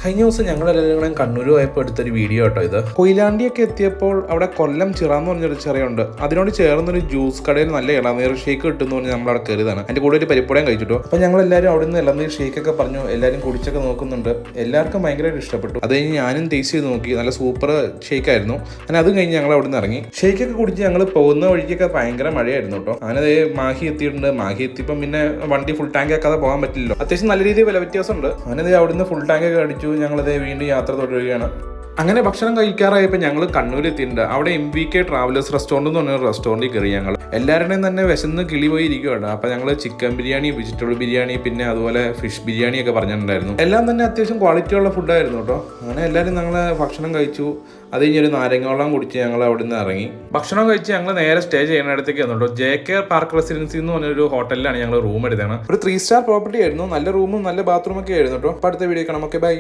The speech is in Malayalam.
കഴിഞ്ഞ ദിവസം ഞങ്ങളെല്ലാവരും കണ്ണൂർ പോയപ്പോൾ എടുത്തൊരു വീഡിയോ കേട്ടോ ഇത്. കൊയിലാണ്ടിയൊക്കെ എത്തിയപ്പോൾ അവിടെ കൊല്ലം ചിറാന്ന് പറഞ്ഞൊരു ചെറിയുണ്ട്. അതിനോട് ചേർന്നൊരു ജ്യൂസ് കടയിൽ നല്ല ഇളനീർ ഷേക്ക് കിട്ടുമെന്ന് പറഞ്ഞ് നമ്മൾ അവിടെ കയറിയതാണ്. അതിന്റെ കൂടെ ഒരു പരിപ്പുടയും കഴിച്ചിട്ടോ. അപ്പോൾ ഞങ്ങൾ എല്ലാവരും അവിടെ നിന്ന് ഇളനീർ ഷേക്കൊക്കെ പറഞ്ഞു, എല്ലാവരും കുടിച്ചൊക്കെ നോക്കുന്നുണ്ട്. എല്ലാവർക്കും ഭയങ്കരമായിട്ട് ഇഷ്ടപ്പെട്ടു. അത് കഴിഞ്ഞ് ഞാനും ടേസ്റ്റ് ചെയ്ത് നോക്കി, നല്ല സൂപ്പർ ഷേക്കായിരുന്നു. അങ്ങനെ അതും കഴിഞ്ഞ് ഞങ്ങൾ അവിടെ നിന്ന് ഇറങ്ങി. ഷേക്കൊക്കെ കുടിച്ച് ഞങ്ങൾ പോകുന്ന വഴിക്കൊക്കെ ഭയങ്കര മഴയായിരുന്നു കേട്ടോ. അങ്ങനെ മാഹി എത്തിയിട്ടുണ്ട്. മാഹി എത്തിയപ്പം പിന്നെ വണ്ടി ഫുൾ ടാങ്ക് ആക്കാതെ പോകാൻ പറ്റില്ലല്ലോ. അത്യാവശ്യം നല്ല രീതിയിൽ വില വ്യത്യാസമുണ്ട്. അങ്ങനെ അവിടുന്ന് ഫുൾ ടാങ്ക് ഒക്കെ അടിച്ചു. ഞങ്ങളത് വീണ്ടും യാത്ര തുടരുകയാണ്. അങ്ങനെ ഭക്ഷണം കഴിക്കാറായപ്പോൾ ഞങ്ങൾ കണ്ണൂർ എത്തിയിട്ടുണ്ട്. അവിടെ MVK ട്രാവലേഴ്സ് റെസ്റ്റോറൻറ്റ് എന്ന് പറഞ്ഞൊരു റെസ്റ്റോറൻറ്റിൽ കയറി. ഞങ്ങൾ എല്ലാവരുടെയും തന്നെ വിശന്ന് കിളി പോയി ഇരിക്കുകയാണ്. അപ്പോൾ ഞങ്ങൾ ചിക്കൻ ബിരിയാണി, വെജിറ്റബിൾ ബിരിയാണി, പിന്നെ അതുപോലെ ഫിഷ് ബിരിയാണി ഒക്കെ പറഞ്ഞിട്ടുണ്ടായിരുന്നു. എല്ലാം തന്നെ അത്യാവശ്യം ക്വാളിറ്റി ഉള്ള ഫുഡായിരുന്നു കേട്ടോ. അങ്ങനെ എല്ലാവരും ഞങ്ങൾ ഭക്ഷണം കഴിച്ചു. അത് കഴിഞ്ഞൊരു നാരങ്ങ വെള്ളം കുടിച്ച് ഞങ്ങൾ അവിടെ നിന്ന് ഇറങ്ങി. ഭക്ഷണം കഴിച്ച് ഞങ്ങൾ നേരെ സ്റ്റേ ചെയ്യുന്നിടത്തേക്ക് വന്നു കേട്ടോ. JK പാർക്ക് റെസിഡൻസി എന്ന് പറഞ്ഞൊരു ഹോട്ടലിലാണ് ഞങ്ങൾ റൂം എടുത്തത്. ഒരു 3 സ്റ്റാർ പ്രോപ്പർട്ടി ആയിരുന്നു. നല്ല റൂമും നല്ല ബാത്റൂമൊക്കെ ആയിരുന്നു കേട്ടോ. അപ്പോൾ അടുത്ത വീഡിയോ കാണാം. Okay, by.